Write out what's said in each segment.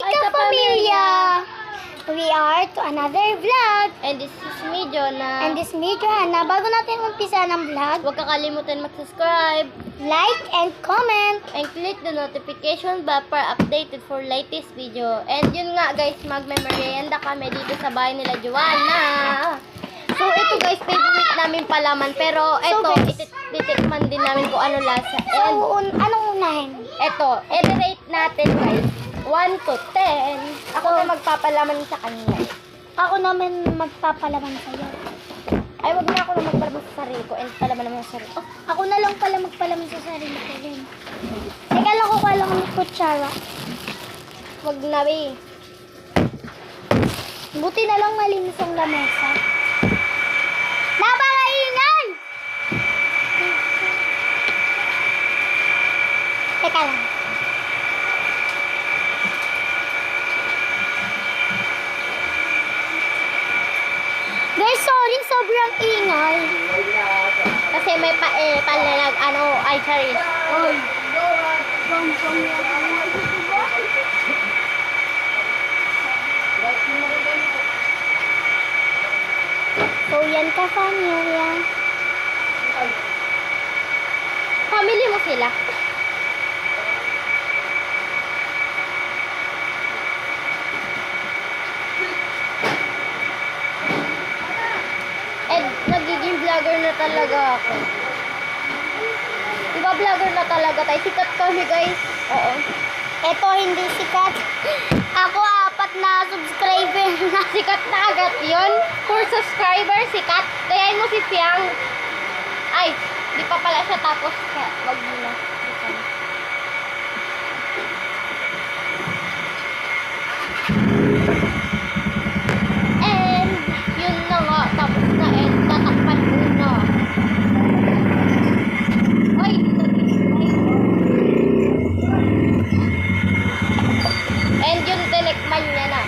Pamilya! We are to another vlog. And this is me, Jonah. And this is me, Johanna. Bago natin umpisa ng vlog, Huwag kakalimutan mag-subscribe like and comment. and click the notification bell para updated for latest video. And yun nga guys, magme-merienda kami dito sa bahay nila Joanna. So ito guys, favorite namin palaman. Pero ito, guys, titikman din namin kung ano lasa. So, And anong unahin? ito, i-rate natin guys. 1 to 10. Ako na magpapalaman sa kanya. Ako naman magpapalaman sa'yo. Ay, wag na ako na magpalaman sa sarili ko. And palaman naman sa sarili ko. Ako na lang pala magpalaman sa sarili ko din. Teka lang ko lang ng kutsara. Wag na eh. Buti na lang malinis ang lamesa. Napakaingay! Teka lang. Guys, sorry, sobrang ingay. Kasi may palalag, ay charis. So, yan ka, pamilya. Family mo sila. And nagiging vlogger na talaga ako. Diba vlogger na talaga tayo? Sikat kami guys. Oo. Ito, hindi sikat. Ako, 4 na subscriber na. Sikat na agad yun. For subscriber, sikat. Kayain mo si Piang. Ay, di pa pala siya tapos. Wag mo na. And, yun na nga. Tapos na and tatakpan muna. Ay, and yun, tinikman niya na.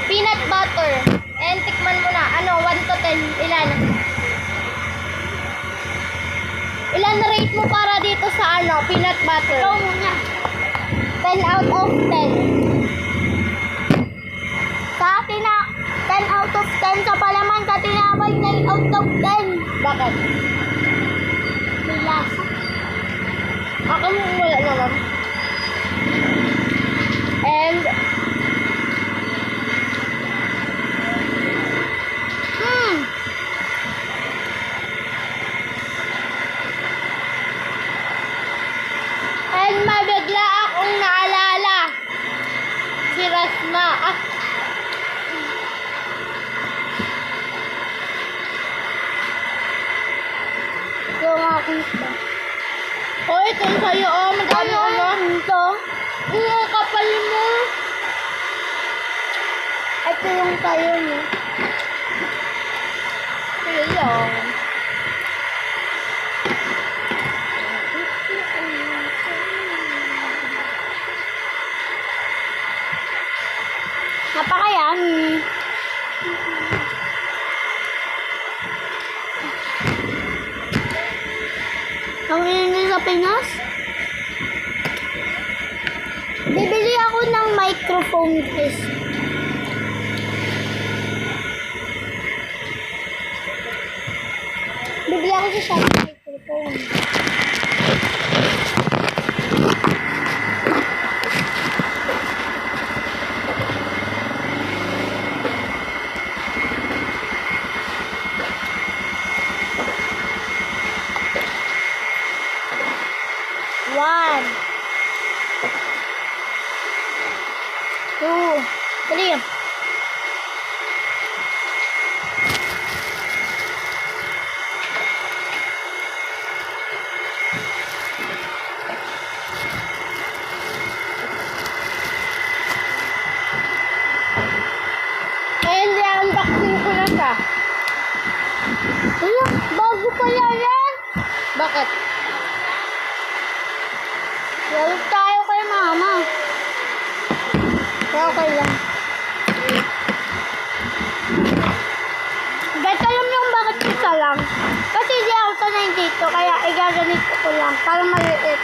Peanut butter. And tikman mo na. 1 to 10. Ilan? Ilan rate mo para dito sa peanut butter? Ikaw muna. 10 out of 10. Sa akin na 10 out of 10 sa palaman, sa tinapay 9 out of 10. Bakit? May lasa. Ako wala naman. And, and mabigla akong naalala. Si Rasma. Yung aking isda. Oh, ito sa'yo. Madami Ito. Oo, kapal mo. Ito yung tayo niya. Sige lang. Napakayami. Ang init sa Pinas. Bibili ako ng microphone case. Bibili ako sa shop microphone. One. Two. Three. And unboxing ko na siya. Ayan, bago pala yan. Bakit? Galit tayo kay mama. Okay lang. Guys, alam niyo kung bakit isa lang? Kasi di ako sanay dito, kaya igaganito ko lang. Para maliit.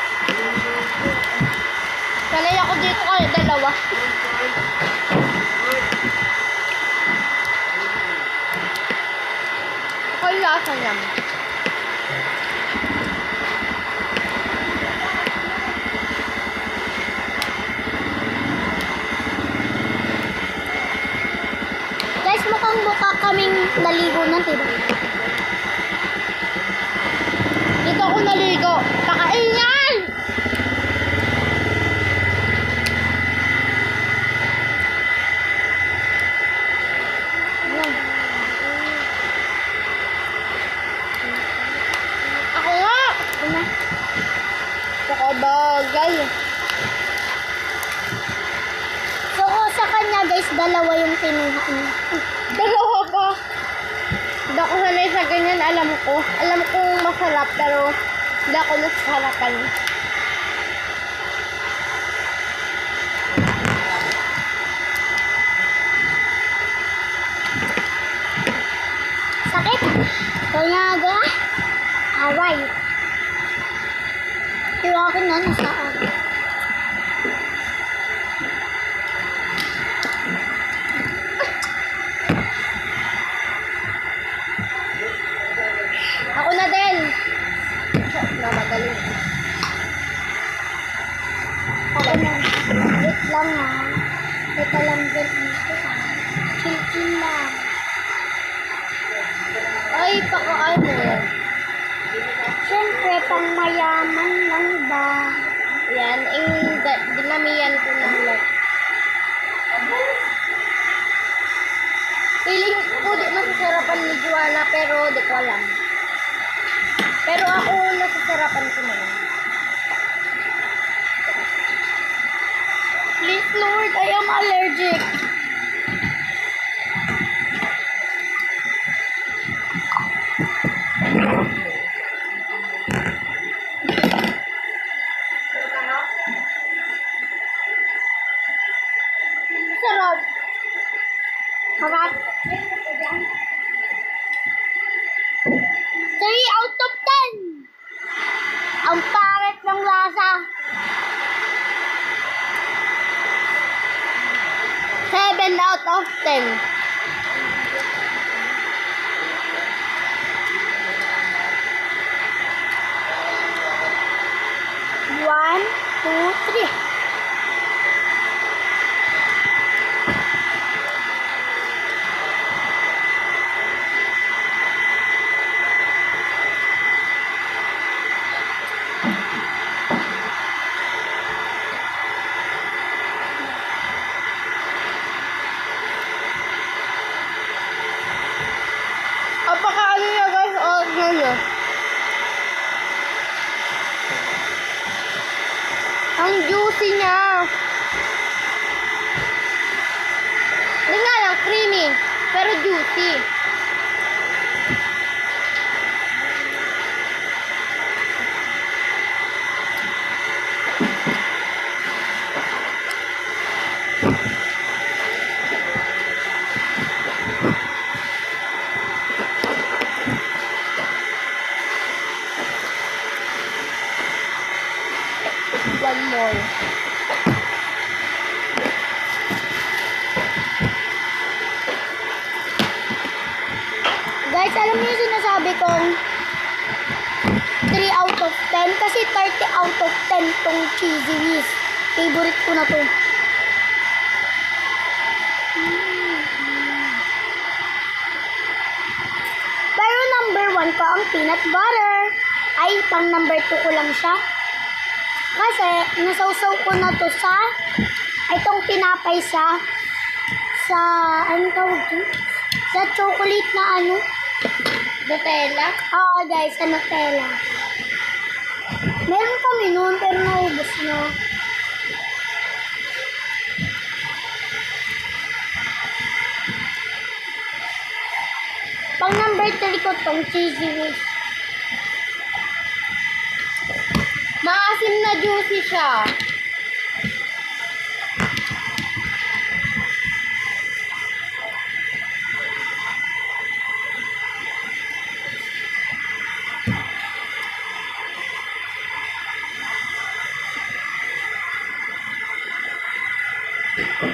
Sanay ako dito kayo dalawa. Ako yung lasa niya. Guys, mukhang mukha kaming naligo na, diba? Dito ako naligo. Pakaingan! Ako nga! Ano? Pakabagal. So, sa kanya, guys, dalawa yung kinuha niya. Dalawa pa. Hindi ako sanay sa ganyan, alam ko. Alam ko masarap, pero hindi ako nasarapan. Sakit? Kaya ga? Away. Pero ako na nasaan. Ako na din. Na magaling. Ako na. Wait lang ha. Teka lang din dito ha. Chill lang. Ay, pakaano. Siyempre, pang mayaman lang ba? Yan, dinamiyan ko na lahat. Feeling ko di masasarapan ni Joanna, pero di ko alam. Pero ako nasasarapan ko naman. Please Lord, I am allergic. Sarap. Harap. 3 out of 10. Ang pangit ng lasa. 7 out of 10. One, two, three. Apakaano niya guys, nyo. Ang juicy niya. Hindi nga lang creamy, pero juicy. One more. Guys, alam niyo yung sinasabi kong 3 out of 10 kasi 30 out of 10 tong cheesy whiz. Favorite ko na to. Pero number 1 ko ang peanut butter. Ay, pang number 2 ko lang siya. Kasi, nasawsaw ko na to sa itong tinapay sa ano tawag to? Sa chocolate na ano? Nutella? Oo guys, sa Nutella. Meron kami noon pero naubos na. Pang number 3 ko tong cheesy whiz. Maasim na juicy siya. Teka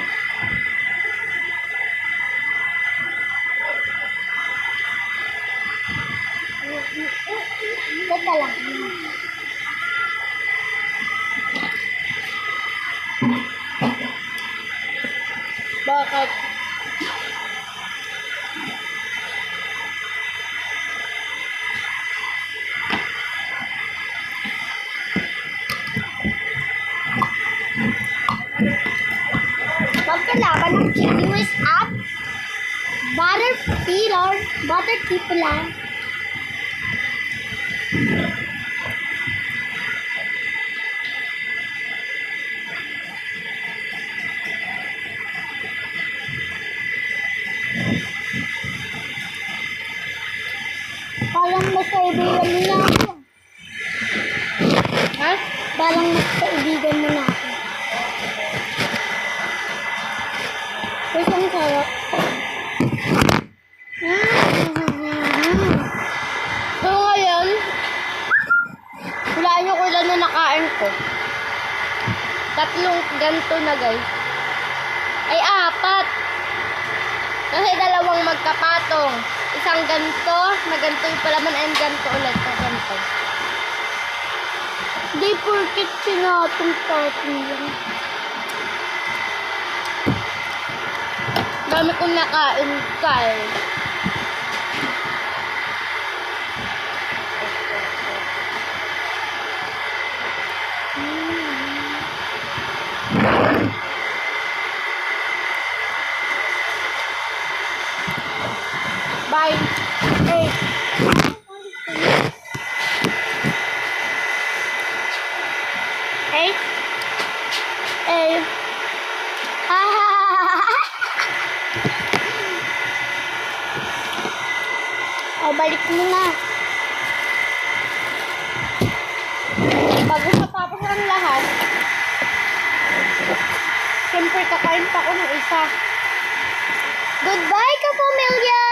lang. Bakit? Pagkalaban ng chicken wings at butter pillar, butter tipulan. Parang magkaibigan mo na ako. Ha? Parang magkaibigan mo na ako. Kasi ang sarap. So ngayon, hulaan nyo kung ilan na nakain ko. 3 ganto na guys. Ay 4. Kasi 2 magkapatong. Isang ganto, na ganto yung palaman, and ganto ulit na ganto. Di porkit sinatong party lang. Dami kong nakain kay. Bye. Eh. Eh? Eh. O, balik mo na. Bago matapos ang lahat, siyempre kakain pa ako ng isa. Goodbye, Kapamilya!